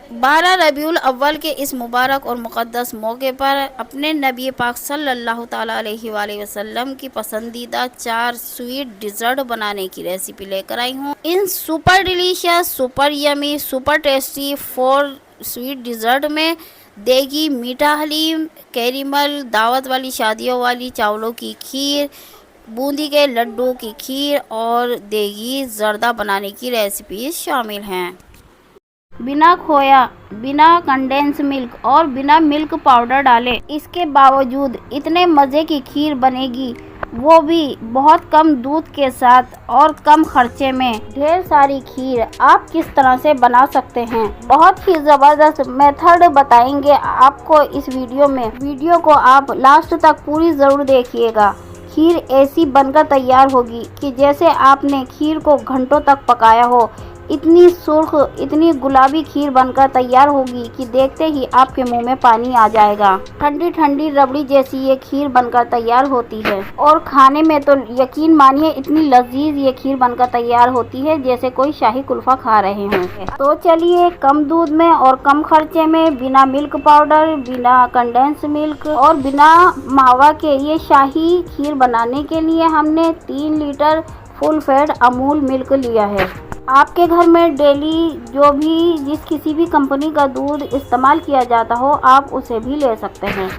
12 रबीउल अव्वल के इस मुबारक और मुक़द्दस मौके पर अपने नबी पाक सल्लल्लाहु ताला अलैहि वसल्लम की पसंदीदा 4 स्वीट डिज़र्ट बनाने की रेसिपी लेकर आई हूँ। इन super delicious, super yummy, super tasty 4 sweet dessert में देगी मीठा हलीम, कैरीमल, दावत वाली शादियों वाली चावलों की खीर, बूंदी के लड्डू की खीर और देगी जर्दा बनाने की रेसिपी शामिल हैं। बिना खोया, बिना कंडेंस मिल्क और बिना मिल्क पाउडर डाले इसके बावजूद इतने मज़े की खीर बनेगी, वो भी बहुत कम दूध के साथ और कम खर्चे में। ढेर सारी खीर आप किस तरह से बना सकते हैं, बहुत ही ज़बरदस्त मेथड बताएंगे आपको इस वीडियो में। वीडियो को आप लास्ट तक पूरी ज़रूर देखिएगा। खीर ऐसी बनकर तैयार होगी कि जैसे आपने खीर को घंटों तक पकाया हो। इतनी सुर्ख, इतनी गुलाबी खीर बनकर तैयार होगी कि देखते ही आपके मुंह में पानी आ जाएगा। ठंडी ठंडी रबड़ी जैसी ये खीर बनकर तैयार होती है और खाने में तो यकीन मानिए इतनी लजीज ये खीर बनकर तैयार होती है जैसे कोई शाही कुल्फा खा रहे हों। तो चलिए, कम दूध में और कम खर्चे में, बिना मिल्क पाउडर, बिना कंडेंस मिल्क और बिना मावा के ये शाही खीर बनाने के लिए हमने 3 litre full fat Amul milk लिया है। आपके घर में डेली जो भी किसी भी कंपनी का दूध इस्तेमाल किया जाता हो, आप उसे भी ले सकते हैं।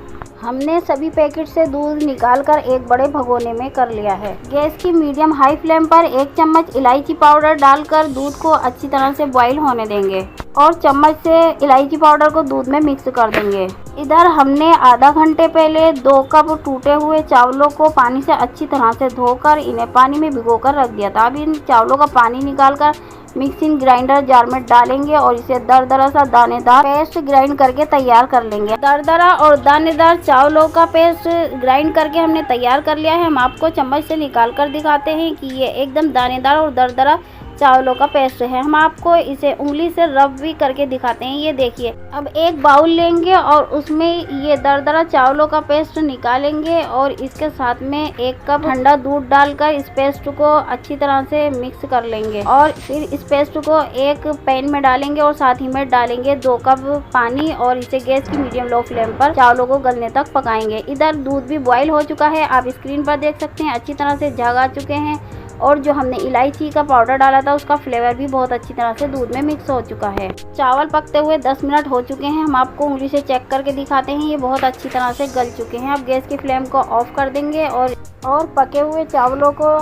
हमने सभी पैकेट से दूध निकालकर एक बड़े भगोने में कर लिया है। गैस की मीडियम हाई फ्लेम पर 1 चम्मच इलायची पाउडर डालकर दूध को अच्छी तरह से बॉईल होने देंगे और चम्मच से इलायची पाउडर को दूध में मिक्स कर देंगे। इधर हमने आधा घंटे पहले 2 कप टूटे हुए चावलों को पानी से अच्छी तरह से धोकर इन्हें पानी में भिगोकर रख दिया था। अब इन चावलों का पानी निकालकर मिक्सिंग ग्राइंडर जार में डालेंगे और इसे दरदरा सा दानेदार पेस्ट ग्राइंड करके तैयार कर लेंगे। दरदरा और दानेदार चावलों का पेस्ट ग्राइंड करके हमने तैयार कर लिया है। हम आपको चम्मच से निकाल कर दिखाते हैं कि ये एकदम दानेदार और दरदरा चावलों का पेस्ट है। हम आपको इसे उंगली से रब भी करके दिखाते हैं। ये देखिए, अब एक बाउल लेंगे और उसमें ये दरदरा चावलों का पेस्ट निकालेंगे और इसके साथ में 1 कप ठंडा दूध डालकर इस पेस्ट को अच्छी तरह से मिक्स कर लेंगे और फिर इस पेस्ट को एक पैन में डालेंगे और साथ ही में डालेंगे 2 कप पानी और इसे गैस की मीडियम लो फ्लेम पर चावलों को गलने तक पकाएंगे। इधर दूध भी बॉयल हो चुका है, आप स्क्रीन पर देख सकते हैं, अच्छी तरह से जग आ चुके हैं और जो हमने इलायची का पाउडर डाला था उसका फ्लेवर भी बहुत अच्छी तरह से दूध में मिक्स हो चुका है। चावल पकते हुए 10 मिनट हो चुके हैं। हम आपको उंगली से चेक करके दिखाते हैं, ये बहुत अच्छी तरह से गल चुके हैं। अब गैस की फ्लेम को ऑफ कर देंगे और पके हुए चावलों को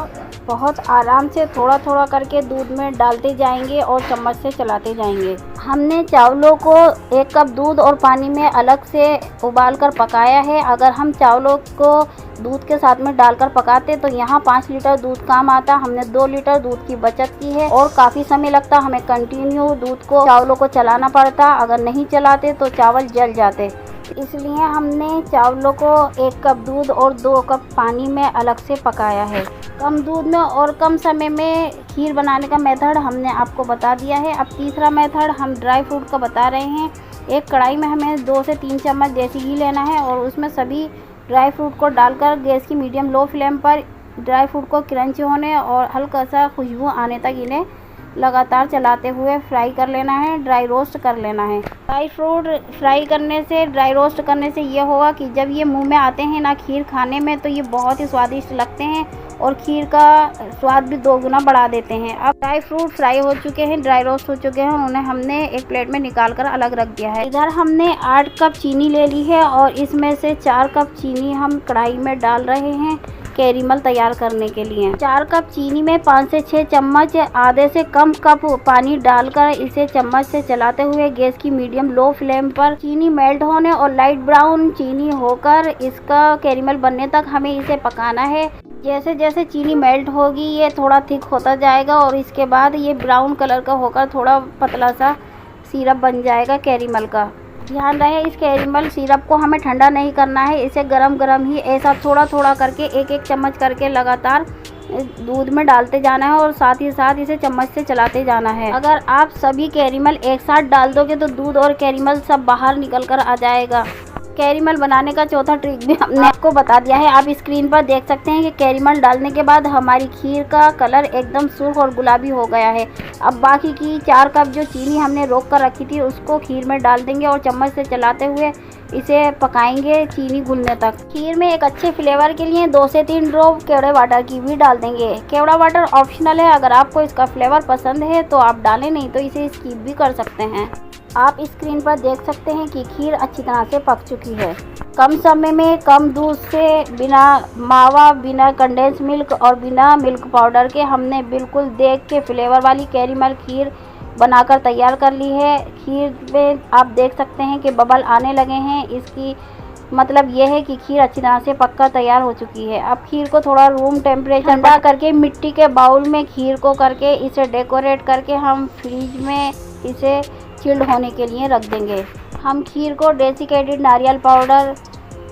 बहुत आराम से थोड़ा थोड़ा करके दूध में डालते जाएंगे और चम्मच से चलाते जाएंगे। हमने चावलों को 1 कप दूध और पानी में अलग से उबाल कर पकाया है। अगर हम चावलों को दूध के साथ में डालकर पकाते तो यहाँ 5 लीटर दूध काम आता। हमने 2 लीटर दूध की बचत की है और काफ़ी समय लगता, हमें कंटिन्यू दूध को चावलों को चलाना पड़ता। अगर नहीं चलाते तो चावल जल जाते, इसलिए हमने चावलों को 1 कप दूध और 2 कप पानी में अलग से पकाया है। कम दूध में और कम समय में खीर बनाने का मेथड हमने आपको बता दिया है। अब तीसरा मेथड हम ड्राई फ्रूट का बता रहे हैं। एक कढ़ाई में हमें 2 से 3 चम्मच देसी घी लेना है और उसमें सभी ड्राई फ्रूट को डालकर गैस की मीडियम लो फ्लेम पर ड्राई फ्रूट को क्रंच होने और हल्का सा खुशबू आने तक इन्हें लगातार चलाते हुए फ्राई कर लेना है, ड्राई रोस्ट कर लेना है। ड्राई फ्रूट फ्राई करने से, ड्राई रोस्ट करने से ये होगा कि जब ये मुंह में आते हैं ना खीर खाने में, तो ये बहुत ही स्वादिष्ट लगते हैं और खीर का स्वाद भी 2 गुना बढ़ा देते हैं। अब ड्राई फ्रूट फ्राई हो चुके हैं, ड्राई रोस्ट हो चुके हैं, उन्हें हमने एक प्लेट में निकाल कर अलग रख दिया है। इधर हमने 8 कप चीनी ले ली है और इसमें से 4 कप चीनी हम कढ़ाई में डाल रहे हैं कैरीमल तैयार करने के लिए। 4 कप चीनी में 5 से 6 चम्मच आधे से कम कप पानी डालकर इसे चम्मच से चलाते हुए गैस की मीडियम लो फ्लेम पर चीनी मेल्ट होने और लाइट ब्राउन चीनी होकर इसका कैरीमल बनने तक हमें इसे पकाना है। जैसे जैसे चीनी मेल्ट होगी ये थोड़ा थिक होता जाएगा और इसके बाद ये ब्राउन कलर का होकर थोड़ा पतला सा सिरप बन जाएगा कैरीमल का। ध्यान रहे, इस कैरेमल सिरप को हमें ठंडा नहीं करना है, इसे गरम गरम ही ऐसा थोड़ा थोड़ा करके 1-1 चम्मच करके लगातार दूध में डालते जाना है और साथ ही साथ इसे चम्मच से चलाते जाना है। अगर आप सभी कैरेमल एक साथ डाल दोगे तो दूध और कैरेमल सब बाहर निकल कर आ जाएगा। कैरेमल बनाने का चौथा ट्रिक भी हमने आपको बता दिया है। आप स्क्रीन पर देख सकते हैं कि कैरेमल डालने के बाद हमारी खीर का कलर एकदम सुर्ख और गुलाबी हो गया है। अब बाकी की 4 कप जो चीनी हमने रोक कर रखी थी उसको खीर में डाल देंगे और चम्मच से चलाते हुए इसे पकाएंगे चीनी घुलने तक। खीर में एक अच्छे फ्लेवर के लिए 2 से 3 ड्रॉप केवड़े वाटर की भी डाल देंगे। केवड़ा वाटर ऑप्शनल है, अगर आपको इसका फ्लेवर पसंद है तो आप डालें, नहीं तो इसे स्किप भी कर सकते हैं। आप स्क्रीन पर देख सकते हैं कि खीर अच्छी तरह से पक चुकी है। कम समय में कम दूध से, बिना मावा, बिना कंडेंस मिल्क और बिना मिल्क पाउडर के हमने बिल्कुल देख के फ्लेवर वाली कैरेमल खीर बनाकर तैयार कर ली है। खीर में आप देख सकते हैं कि बबल आने लगे हैं, इसकी मतलब यह है कि खीर अच्छी तरह से पककर तैयार हो चुकी है। अब खीर को थोड़ा रूम टेम्परेचर ठंडा करके मिट्टी के बाउल में खीर को करके इसे डेकोरेट करके हम फ्रिज में इसे चिल्ड होने के लिए रख देंगे। हम खीर को डेसिकेटेड नारियल पाउडर,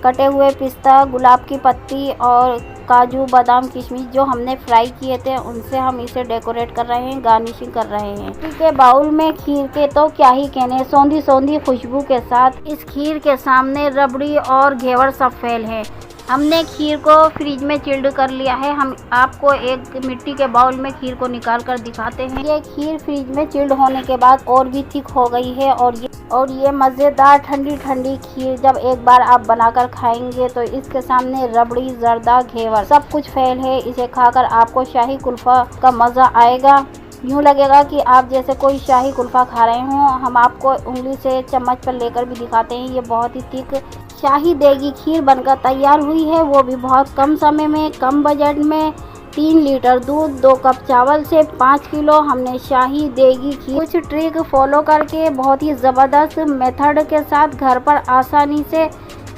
कटे हुए पिस्ता, गुलाब की पत्ती और काजू, बादाम, किशमिश जो हमने फ्राई किए थे उनसे हम इसे डेकोरेट कर रहे हैं, गार्निशिंग कर रहे हैं। खीर के बाउल में खीर के तो क्या ही कहने, सौंधी सौंधी खुशबू के साथ इस खीर के सामने रबड़ी और घेवर सब फेल है। हमने खीर को फ्रिज में चिल्ड कर लिया है। हम आपको एक मिट्टी के बाउल में खीर को निकाल कर दिखाते हैं। ये खीर फ्रिज में चिल्ड होने के बाद और भी थिक हो गई है और ये मज़ेदार ठंडी ठंडी खीर जब एक बार आप बनाकर खाएंगे तो इसके सामने रबड़ी, जर्दा, घेवर सब कुछ फेल है। इसे खाकर आपको शाही कुल्फ़ा का मज़ा आएगा। यूँ लगेगा कि आप जैसे कोई शाही कुल्फ़ा खा रहे हों। हम आपको उंगली से चम्मच पर लेकर भी दिखाते हैं। ये बहुत ही थिक शाही देगी खीर बनकर तैयार हुई है, वो भी बहुत कम समय में, कम बजट में। 3 लीटर दूध, 2 कप चावल से 5 किलो हमने शाही देगी खीर कुछ ट्रिक फॉलो करके बहुत ही ज़बरदस्त मेथड के साथ घर पर आसानी से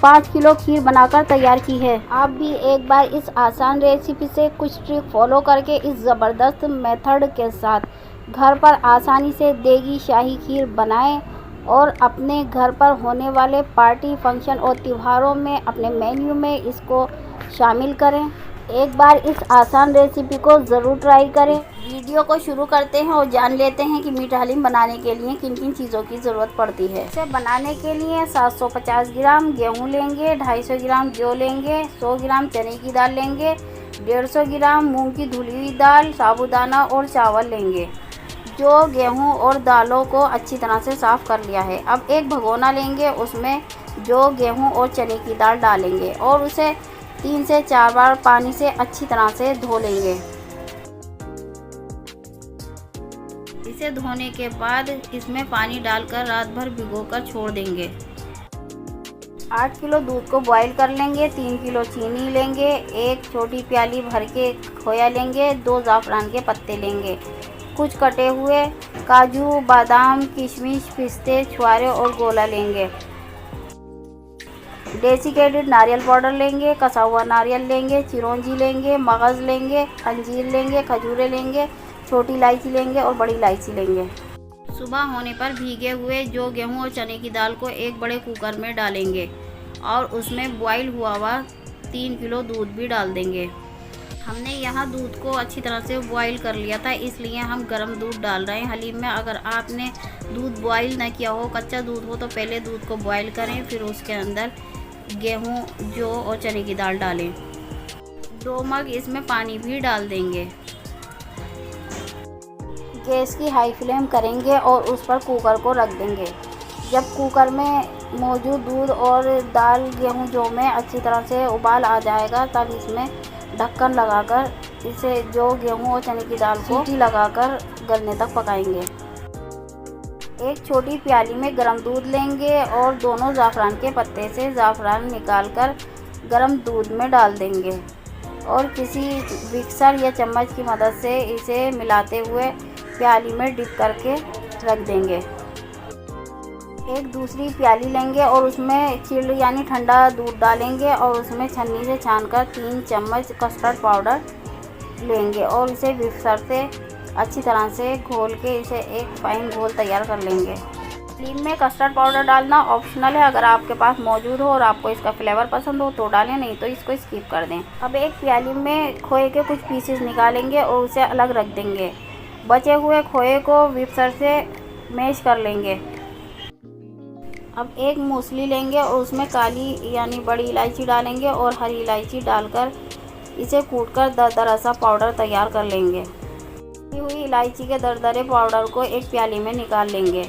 5 किलो खीर बनाकर तैयार की है। आप भी एक बार इस आसान रेसिपी से कुछ ट्रिक फॉलो करके इस ज़बरदस्त मेथड के साथ घर पर आसानी से देगी शाही खीर बनाएं और अपने घर पर होने वाले पार्टी, फंक्शन और त्योहारों में अपने मेन्यू में इसको शामिल करें। एक बार इस आसान रेसिपी को ज़रूर ट्राई करें। वीडियो को शुरू करते हैं और जान लेते हैं कि मीठा हलीम बनाने के लिए किन किन चीज़ों की ज़रूरत पड़ती है। इसे बनाने के लिए 750 ग्राम गेहूँ लेंगे, 250 ग्राम जौ लेंगे, 100 ग्राम चने की दाल लेंगे, 150 ग्राम मूंग की धुली हुई दाल, साबूदाना और चावल लेंगे। जो गेहूं और दालों को अच्छी तरह से साफ़ कर लिया है। अब एक भगोना लेंगे, उसमें जो गेहूं और चने की दाल डालेंगे और उसे 3 से 4 बार पानी से अच्छी तरह से धो लेंगे। इसे धोने के बाद इसमें पानी डालकर रात भर भिगोकर छोड़ देंगे। 8 किलो दूध को बॉईल कर लेंगे, 3 किलो चीनी लेंगे, 1 छोटी प्याली भर के खोया लेंगे, 2 ज़ाफ़रान के पत्ते लेंगे, कुछ कटे हुए काजू, बादाम, किशमिश, पिस्ते, छुआरे और गोला लेंगे। डेसिकेटेड नारियल पाउडर लेंगे, कसा हुआ नारियल लेंगे, चिरौंजी लेंगे, मगज़ लेंगे, अंजीर लेंगे, खजूरें लेंगे, छोटी इलायची लेंगे और बड़ी इलायची लेंगे। सुबह होने पर भीगे हुए जो गेहूं और चने की दाल को एक बड़े कुकर में डालेंगे और उसमें बॉईल हुआ 3 किलो दूध भी डाल देंगे। हमने यहाँ दूध को अच्छी तरह से बॉईल कर लिया था, इसलिए हम गर्म दूध डाल रहे हैं हलीम में। अगर आपने दूध बॉईल ना किया हो, कच्चा दूध हो, तो पहले दूध को बॉईल करें, फिर उसके अंदर गेहूं, जौ और चने की दाल डालें। 2 मग इसमें पानी भी डाल देंगे। गैस की हाई फ्लेम करेंगे और उस पर कुकर को रख देंगे। जब कुकर में मौजूद दूध और दाल, गेहूं, जौ में अच्छी तरह से उबाल आ जाएगा, तब इसमें ढक्कन लगाकर इसे जो गेहूं और चने की दाल को सीटी लगाकर गलने तक पकाएंगे। एक छोटी प्याली में गर्म दूध लेंगे और दोनों ज़ाफ़रान के पत्ते से ज़ाफ़रान निकालकर गर्म दूध में डाल देंगे और किसी मिक्सर या चम्मच की मदद से इसे मिलाते हुए प्याली में डिप करके रख देंगे। एक दूसरी प्याली लेंगे और उसमें चिल्ड यानी ठंडा दूध डालेंगे और उसमें छन्नी से छानकर 3 चम्मच कस्टर्ड पाउडर लेंगे और इसे मिक्सर से अच्छी तरह से घोल के इसे एक फाइन घोल तैयार कर लेंगे। हलीम में कस्टर्ड पाउडर डालना ऑप्शनल है, अगर आपके पास मौजूद हो और आपको इसका फ्लेवर पसंद हो तो डालें, नहीं तो इसको स्किप कर दें। अब एक प्याली में खोए के कुछ पीसेस निकालेंगे और उसे अलग रख देंगे। बचे हुए खोए को मिक्सर से मैश कर लेंगे। अब एक मूसली लेंगे और उसमें काली यानी बड़ी इलायची डालेंगे और हरी इलायची डालकर इसे कूटकर दरदरा सा पाउडर तैयार कर लेंगे। कूटी हुई इलायची के दरदरे पाउडर को एक प्याली में निकाल लेंगे।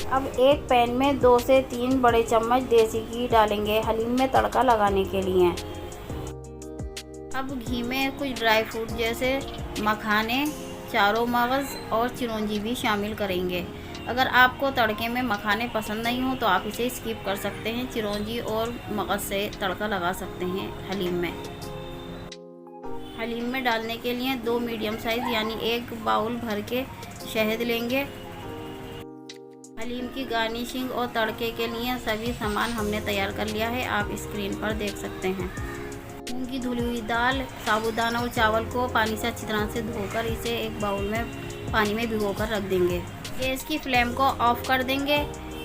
अब एक पैन में 2 से 3 बड़े चम्मच देसी घी डालेंगे हलीम में तड़का लगाने के लिए। अब घी में कुछ ड्राई फ्रूट जैसे मखाने, चारों मगज़ और चिरौंजी भी शामिल करेंगे। अगर आपको तड़के में मखाने पसंद नहीं हो तो आप इसे स्किप कर सकते हैं। चिरौंजी और मगज़ से तड़का लगा सकते हैं हलीम में। हलीम में डालने के लिए 2 मीडियम साइज़ यानी 1 बाउल भर के शहद लेंगे। हलीम की गार्निशिंग और तड़के के लिए सभी सामान हमने तैयार कर लिया है, आप स्क्रीन पर देख सकते हैं। मूंग की धुली हुई दाल, साबूदाना और चावल को पानी से अच्छी तरह से धोकर इसे एक बाउल में पानी में भिगोकर रख देंगे। गैस की फ्लेम को ऑफ कर देंगे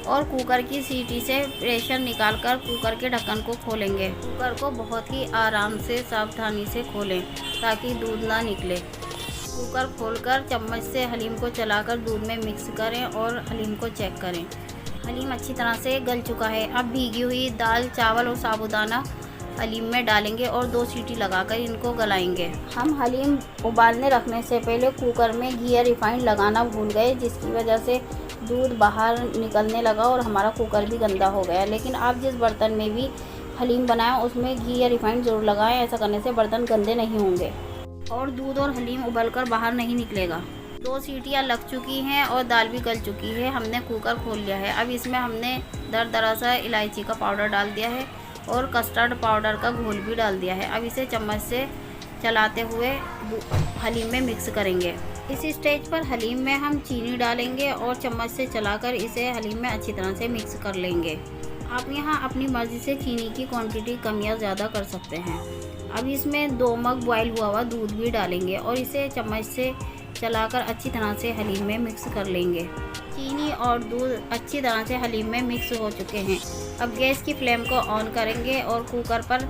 और कुकर की सीटी से प्रेशर निकालकर कुकर के ढक्कन को खोलेंगे। कुकर को बहुत ही आराम से सावधानी से खोलें ताकि दूध ना निकले। कुकर खोलकर चम्मच से हलीम को चलाकर दूध में मिक्स करें और हलीम को चेक करें। हलीम अच्छी तरह से गल चुका है। अब भीगी हुई दाल, चावल और साबूदाना हलीम में डालेंगे और 2 सीटी लगाकर इनको गलाएंगे। हम हलीम उबालने रखने से पहले कुकर में घी या रिफाइंड लगाना भूल गए, जिसकी वजह से दूध बाहर निकलने लगा और हमारा कुकर भी गंदा हो गया। लेकिन आप जिस बर्तन में भी हलीम बनाएं उसमें घी या रिफाइंड ज़रूर लगाएं, ऐसा करने से बर्तन गंदे नहीं होंगे और दूध और हलीम उबलकर बाहर नहीं निकलेगा। 2 सीटियाँ लग चुकी हैं और दाल भी गल चुकी है। हमने कुकर खोल लिया है। अब इसमें हमने दरदरा सा इलायची का पाउडर डाल दिया है और कस्टर्ड पाउडर का घोल भी डाल दिया है। अब इसे चम्मच से चलाते हुए हलीम में मिक्स करेंगे। इस स्टेज पर हलीम में हम चीनी डालेंगे और चम्मच से चलाकर इसे हलीम में अच्छी तरह से मिक्स कर लेंगे। आप यहाँ अपनी मर्ज़ी से चीनी की क्वांटिटी कम या ज़्यादा कर सकते हैं। अब इसमें 2 मग बॉयल हुआ दूध भी डालेंगे और इसे चम्मच से चलाकर अच्छी तरह से हलीम में मिक्स कर लेंगे। चीनी और दूध अच्छी तरह से हलीम में मिक्स हो चुके हैं। अब गैस की फ्लेम को ऑन करेंगे और कुकर पर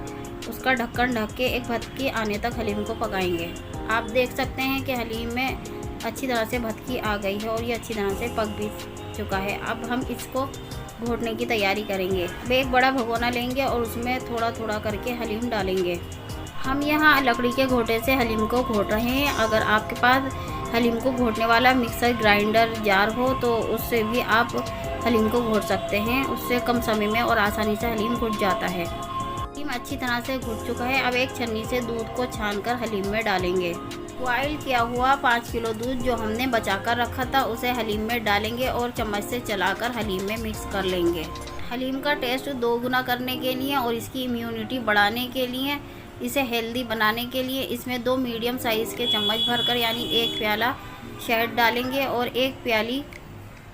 उसका ढक्कन ढक के एक भतकी आने तक हलीम को पकाएंगे। आप देख सकते हैं कि हलीम में अच्छी तरह से भतकी आ गई है और ये अच्छी तरह से पक भी चुका है। अब हम इसको घोटने की तैयारी करेंगे। अब एक बड़ा भगोना लेंगे और उसमें थोड़ा थोड़ा करके हलीम डालेंगे। हम यहाँ लकड़ी के घोटे से हलीम को घोट रहे हैं। अगर आपके पास हलीम को घोटने वाला मिक्सर ग्राइंडर जार हो तो उससे भी आप हलीम को घोट सकते हैं। उससे कम समय में और आसानी से हलीम घुट जाता है। हलीम अच्छी तरह से घुट चुका है। अब एक छन्नी से दूध को छानकर हलीम में डालेंगे। बॉयल किया हुआ 5 किलो दूध जो हमने बचाकर रखा था उसे हलीम में डालेंगे और चम्मच से चलाकर हलीम में मिक्स कर लेंगे। हलीम का टेस्ट 2 गुना करने के लिए और इसकी इम्यूनिटी बढ़ाने के लिए, इसे हेल्दी बनाने के लिए इसमें 2 मीडियम साइज़ के चम्मच भरकर यानी 1 प्याला शहद डालेंगे और 1 प्याली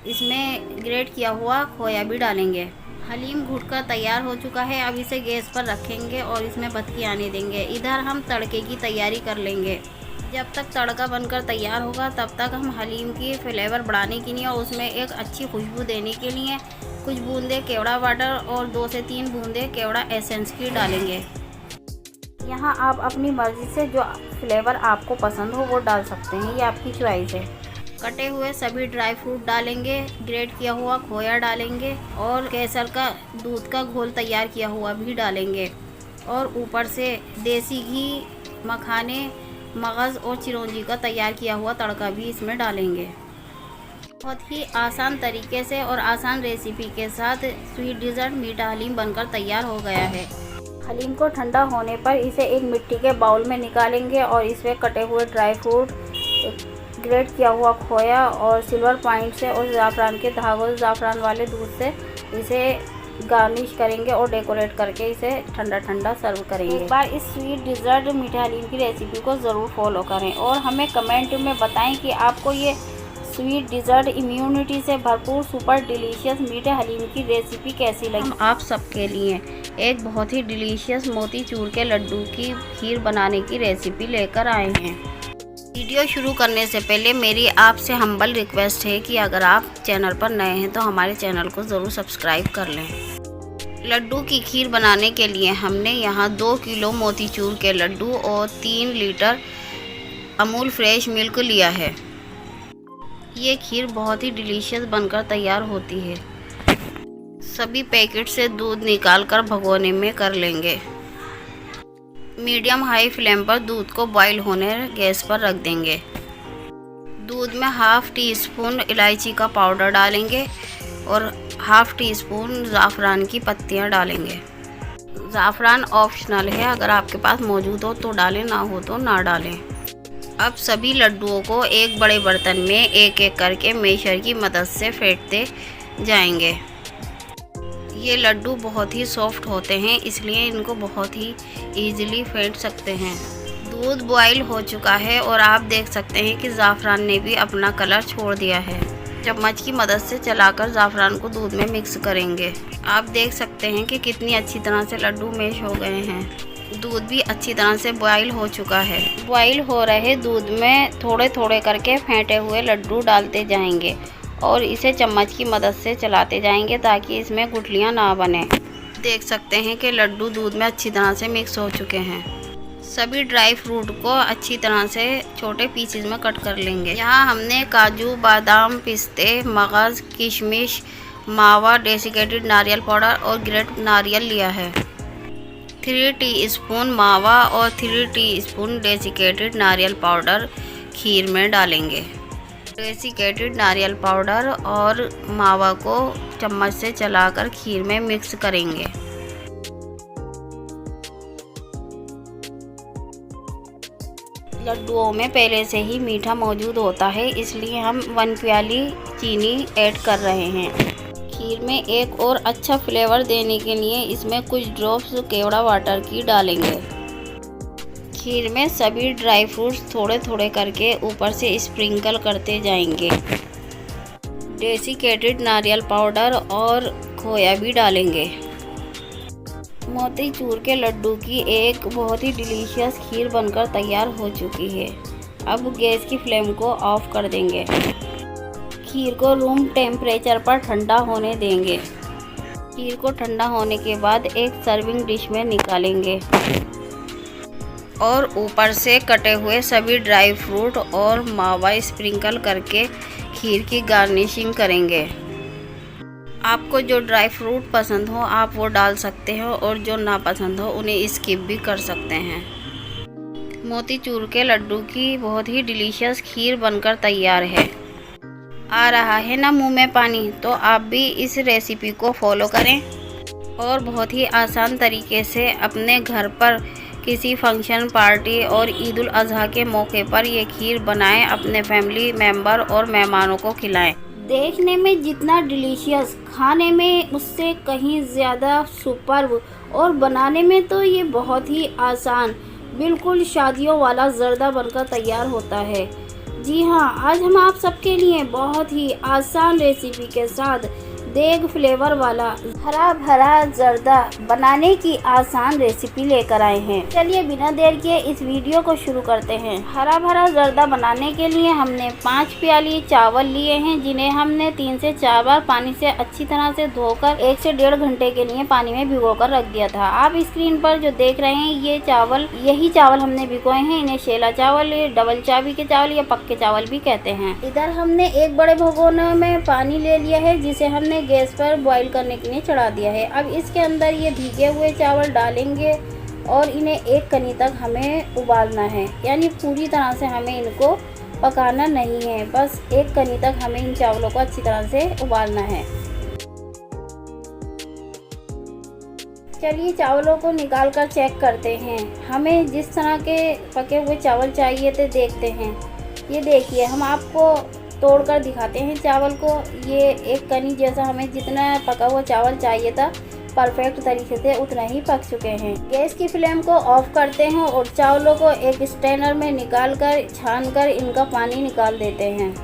इसमें ग्रेट किया हुआ खोया भी डालेंगे। हलीम घुटकर तैयार हो चुका है। अब इसे गैस पर रखेंगे और इसमें भतकी आने देंगे। इधर हम तड़के की तैयारी कर लेंगे। जब तक तड़का बनकर तैयार होगा तब तक हम हलीम की फ्लेवर बढ़ाने के लिए और उसमें एक अच्छी खुशबू देने के लिए कुछ बूंदे केवड़ा वाटर और 2 से 3 बूंदे केवड़ा एसेंस की डालेंगे। यहाँ आप अपनी मर्ज़ी से जो फ्लेवर आपको पसंद हो वो डाल सकते हैं, ये आपकी चॉइस है। कटे हुए सभी ड्राई फ्रूट डालेंगे, ग्रेट किया हुआ खोया डालेंगे और केसर का दूध का घोल तैयार किया हुआ भी डालेंगे और ऊपर से देसी घी, मखाने, मगज़ और चिरौंजी का तैयार किया हुआ तड़का भी इसमें डालेंगे। बहुत ही आसान तरीके से और आसान रेसिपी के साथ स्वीट डिज़र्ट मीठा हलीम बनकर तैयार हो गया है। हलीम को ठंडा होने पर इसे एक मिट्टी के बाउल में निकालेंगे और इसमें कटे हुए ड्राई फ्रूट, ग्रेट किया हुआ खोया और सिल्वर पॉइंट से और ज़ाफ़रान के धागों ज़ाफ़रान वाले दूध से इसे गार्निश करेंगे और डेकोरेट करके इसे ठंडा ठंडा सर्व करेंगे। एक बार इस स्वीट डिज़र्ट मीठे हलीम की रेसिपी को ज़रूर फॉलो करें और हमें कमेंट में बताएं कि आपको ये स्वीट डिज़र्ट इम्यूनिटी से भरपूर सुपर डिलीशियस मीठे हलीम की रेसिपी कैसी लगी। हम आप सबके लिए एक बहुत ही डिलीशियस मोतीचूर के लड्डू की खीर बनाने की रेसिपी लेकर आए हैं। वीडियो शुरू करने से पहले मेरी आपसे हम्बल रिक्वेस्ट है कि अगर आप चैनल पर नए हैं तो हमारे चैनल को ज़रूर सब्सक्राइब कर लें। लड्डू की खीर बनाने के लिए हमने यहाँ 2 किलो मोतीचूर के लड्डू और 3 लीटर अमूल फ्रेश मिल्क लिया है। ये खीर बहुत ही डिलीशियस बनकर तैयार होती है। सभी पैकेट से दूध निकालकर भगोने में कर लेंगे। मीडियम हाई फ्लेम पर दूध को बॉईल होने गैस पर रख देंगे। दूध में हाफ टी स्पून इलायची का पाउडर डालेंगे और हाफ टी स्पून ज़ाफ़रान की पत्तियां डालेंगे। ज़ाफ़रान ऑप्शनल है, अगर आपके पास मौजूद हो तो डालें, ना हो तो ना डालें। अब सभी लड्डुओं को एक बड़े बर्तन में एक एक करके मैशर की मदद से फेंटते जाएंगे। ये लड्डू बहुत ही सॉफ्ट होते हैं, इसलिए इनको बहुत ही ईजिली फेंट सकते हैं। दूध बॉईल हो चुका है और आप देख सकते हैं कि ज़ाफ़रान ने भी अपना कलर छोड़ दिया है। चम्मच की मदद से चलाकर ज़ाफ़रान को दूध में मिक्स करेंगे। आप देख सकते हैं कि कितनी अच्छी तरह से लड्डू मैश हो गए हैं। दूध भी अच्छी तरह से बॉईल हो चुका है। बॉईल हो रहे दूध में थोड़े थोड़े करके फेंटे हुए लड्डू डालते जाएंगे और इसे चम्मच की मदद से चलाते जाएंगे ताकि इसमें गुठलियाँ ना बने। देख सकते हैं कि लड्डू दूध में अच्छी तरह से मिक्स हो चुके हैं। सभी ड्राई फ्रूट को अच्छी तरह से छोटे पीसेस में कट कर लेंगे। यहाँ हमने काजू, बादाम, पिस्ते, मगज़, किशमिश, मावा, डेसिकेटेड नारियल पाउडर और ग्रेट नारियल लिया है। 3 टीस्पून मावा और 3 टीस्पून डेसिकेटेड नारियल पाउडर खीर में डालेंगे। डेसिकेटेड नारियल पाउडर और मावा को चम्मच से चलाकर खीर में मिक्स करेंगे। लड्डुओं में पहले से ही मीठा मौजूद होता है, इसलिए हम 1 प्याली चीनी ऐड कर रहे हैं। खीर में एक और अच्छा फ्लेवर देने के लिए इसमें कुछ ड्रॉप्स केवड़ा वाटर की डालेंगे। खीर में सभी ड्राई फ्रूट्स थोड़े थोड़े करके ऊपर से स्प्रिंकल करते जाएंगे। डेसिकेटेड नारियल पाउडर और खोया भी डालेंगे। मोतीचूर के लड्डू की एक बहुत ही डिलीशियस खीर बनकर तैयार हो चुकी है। अब गैस की फ्लेम को ऑफ कर देंगे। खीर को रूम टेम्परेचर पर ठंडा होने देंगे। खीर को ठंडा होने के बाद एक सर्विंग डिश में निकालेंगे और ऊपर से कटे हुए सभी ड्राई फ्रूट और मावा स्प्रिंकल करके खीर की गार्निशिंग करेंगे। आपको जो ड्राई फ्रूट पसंद हो आप वो डाल सकते हो और जो ना पसंद हो उन्हें स्किप भी कर सकते हैं। मोतीचूर के लड्डू की बहुत ही डिलीशियस खीर बनकर तैयार है। आ रहा है ना मुंह में पानी, तो आप भी इस रेसिपी को फॉलो करें और बहुत ही आसान तरीके से अपने घर पर किसी फंक्शन, पार्टी और ईद उल अज़हा के मौके पर ये खीर बनाएं, अपने फैमिली मेंबर और मेहमानों को खिलाएं। देखने में जितना डिलीशियस, खाने में उससे कहीं ज़्यादा सुपर्ब और बनाने में तो ये बहुत ही आसान, बिल्कुल शादियों वाला ज़र्दा बनकर तैयार होता है। जी हाँ, आज हम आप सबके लिए बहुत ही आसान रेसिपी के साथ देग फ्लेवर वाला हरा भरा जर्दा बनाने की आसान रेसिपी लेकर आए हैं। चलिए बिना देर किए इस वीडियो को शुरू करते हैं। हरा भरा जर्दा बनाने के लिए हमने 5 प्याली चावल लिए हैं, जिन्हें हमने 3 से 4 बार पानी से अच्छी तरह से धोकर 1 से 1.5 घंटे के लिए पानी में भिगोकर रख दिया था। आप स्क्रीन पर जो देख रहे हैं यही चावल हमने भिगोए हैं। इन्हें शेला चावल, डबल चाबी के चावल या पक्के चावल भी कहते हैं। इधर हमने एक बड़े भगोने में पानी ले लिया है, जिसे हमने गैस पर बॉईल करने के लिए चढ़ा दिया है। अब इसके अंदर ये भीगे हुए चावल डालेंगे और इन्हें 1 कनी तक हमें उबालना है, यानी पूरी तरह से हमें इनको पकाना नहीं है, बस 1 कनी तक हमें इन चावलों को अच्छी तरह से उबालना है। चलिए चावलों को निकाल कर चेक करते हैं। हमें जिस तरह के पके हुए चावल चाहिए थे देखते हैं। ये देखिए, हम आपको तोड़कर दिखाते हैं चावल को। ये 1 कनी जैसा हमें जितना पका हुआ चावल चाहिए था परफेक्ट तरीके से उतना ही पक चुके हैं। गैस की फ्लेम को ऑफ करते हैं और चावलों को एक स्ट्रेनर में निकालकर छानकर इनका पानी निकाल देते हैं।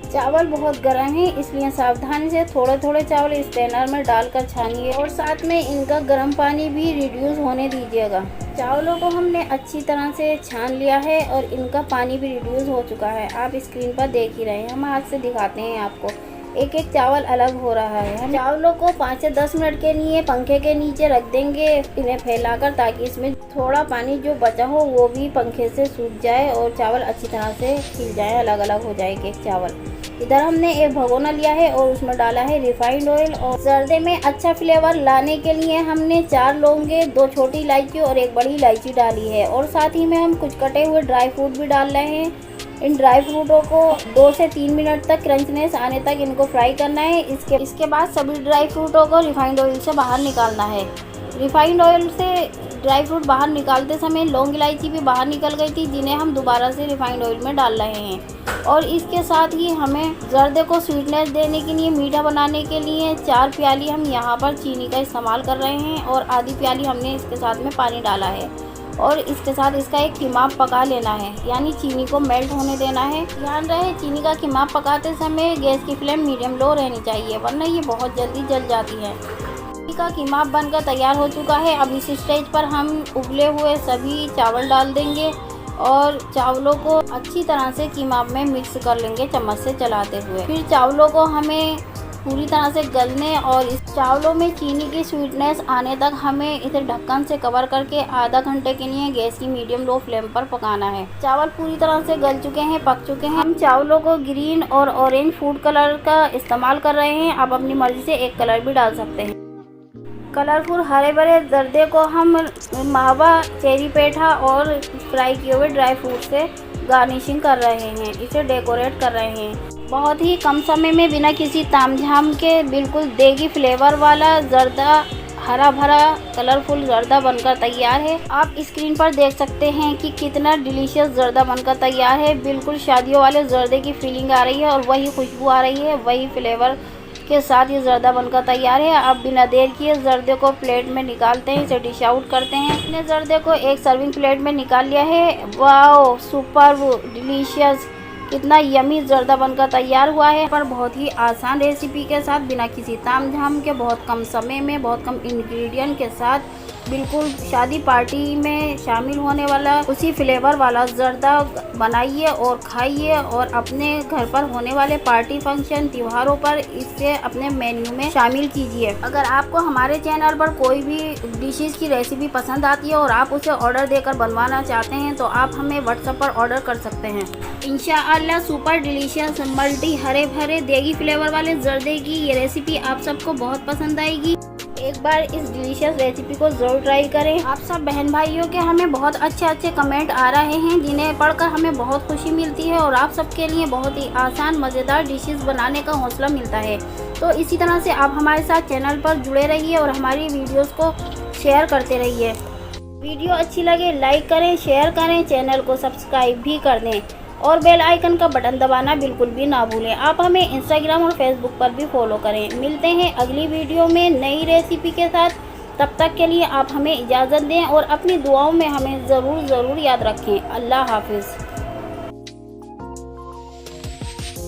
चावल बहुत गर्म है, इसलिए सावधानी से थोड़े थोड़े चावल स्ट्रेनर में डालकर छानिए और साथ में इनका गर्म पानी भी रिड्यूस होने दीजिएगा। चावलों को हमने अच्छी तरह से छान लिया है और इनका पानी भी रिड्यूस हो चुका है। आप स्क्रीन पर देख ही रहे हैं, हम हाथ से दिखाते हैं आपको। एक एक चावल अलग हो रहा है। हम चावलों को 5 से 10 मिनट के लिए पंखे के नीचे रख देंगे, इन्हें फैलाकर, ताकि इसमें थोड़ा पानी जो बचा हो वो भी पंखे से सूख जाए और चावल अच्छी तरह से खिल जाए, अलग अलग हो जाए एक एक चावल। इधर हमने एक भगोना लिया है और उसमें डाला है रिफाइंड ऑयल। और जर्दे में अच्छा फ्लेवर लाने के लिए हमने 4 लौंगे, 2 छोटी इलायची और 1 बड़ी इलायची डाली है। और साथ ही में हम कुछ कटे हुए ड्राई फ्रूट भी डाल रहे हैं। इन ड्राई फ्रूटों को 2 से 3 मिनट तक क्रंचनेस आने तक इनको फ्राई करना है। इसके बाद सभी ड्राई फ्रूटों को रिफाइंड ऑयल से बाहर निकालना है। रिफाइंड ऑयल से ड्राई फ्रूट बाहर निकालते समय लौंग इलायची भी बाहर निकल गई थी, जिन्हें हम दोबारा से रिफाइंड ऑयल में डाल रहे हैं। और इसके साथ ही हमें जर्दे को स्वीटनेस देने के लिए, मीठा बनाने के लिए 4 प्याली हम यहाँ पर चीनी का इस्तेमाल कर रहे हैं और आधी प्याली हमने इसके साथ में पानी डाला है। और इसके साथ इसका एक किमाब पका लेना है, यानी चीनी को मेल्ट होने देना है। ध्यान रहे चीनी का किमाब पकाते समय गैस की फ्लेम मीडियम लो रहनी चाहिए, वरना ये बहुत जल्दी जल जाती है। का किमाब बनकर तैयार हो चुका है। अब इस स्टेज पर हम उबले हुए सभी चावल डाल देंगे और चावलों को अच्छी तरह से किमाब में मिक्स कर लेंगे चम्मच से चलाते हुए। फिर चावलों को हमें पूरी तरह से गलने और इस चावलों में चीनी की स्वीटनेस आने तक हमें इसे ढक्कन से कवर करके आधा घंटे के लिए गैस की मीडियम लो फ्लेम पर पकाना है। चावल पूरी तरह से गल चुके हैं, पक चुके हैं। हम चावलों को ग्रीन और ऑरेंज फूड कलर का इस्तेमाल कर रहे हैं। आप अपनी मर्जी से एक कलर भी डाल सकते हैं। कलरफुल हरे भरे जर्दे को हम मावा, चेरी पेठा और फ्राई किए हुए ड्राई फ्रूट से गार्निशिंग कर रहे हैं, इसे डेकोरेट कर रहे हैं। बहुत ही कम समय में बिना किसी तामझाम के बिल्कुल देगी फ्लेवर वाला जर्दा, हरा भरा कलरफुल जर्दा बनकर तैयार है। आप स्क्रीन पर देख सकते हैं कि कितना डिलीशियस जर्दा बनकर तैयार है। बिल्कुल शादियों वाले जर्दे की फीलिंग आ रही है और वही खुशबू आ रही है, वही फ्लेवर के साथ ये जर्दा बनकर तैयार है। अब बिना देर किए जर्दे को प्लेट में निकालते हैं, इसे डिश आउट करते हैं। हमने जर्दे को एक सर्विंग प्लेट में निकाल लिया है। वाओ, सुपर्ब, डिलीशियस, कितना यमी जर्दा बनकर तैयार हुआ है। पर बहुत ही आसान रेसिपी के साथ, बिना किसी तामझाम के, बहुत कम समय में, बहुत कम इंग्रेडिएंट के साथ, बिल्कुल शादी पार्टी में शामिल होने वाला उसी फ्लेवर वाला जर्दा बनाइए और खाइए और अपने घर पर होने वाले पार्टी, फंक्शन, त्योहारों पर इसे अपने मेन्यू में शामिल कीजिए। अगर आपको हमारे चैनल पर कोई भी डिशेस की रेसिपी पसंद आती है और आप उसे ऑर्डर देकर बनवाना चाहते हैं तो आप हमें व्हाट्सएप पर ऑर्डर कर सकते हैं। इंशाअल्लाह सुपर डिलीशियस, मल्टी हरे भरे देगी फ्लेवर वाले जर्दे की ये रेसिपी आप सबको बहुत पसंद आएगी। एक बार इस डिलीशियस रेसिपी को ज़रूर ट्राई करें। आप सब बहन भाइयों के हमें बहुत अच्छे कमेंट आ रहे हैं, जिन्हें पढ़कर हमें बहुत खुशी मिलती है और आप सबके लिए बहुत ही आसान मज़ेदार डिशेस बनाने का हौसला मिलता है। तो इसी तरह से आप हमारे साथ चैनल पर जुड़े रहिए और हमारी वीडियोस को शेयर करते रहिए। वीडियो अच्छी लगे लाइक करें, शेयर करें, चैनल को सब्सक्राइब भी कर दें और बेल आइकन का बटन दबाना बिल्कुल भी ना भूलें। आप हमें इंस्टाग्राम और फेसबुक पर भी फॉलो करें। मिलते हैं अगली वीडियो में नई रेसिपी के साथ। तब तक के लिए आप हमें इजाज़त दें और अपनी दुआओं में हमें ज़रूर याद रखें। अल्लाह हाफिज़।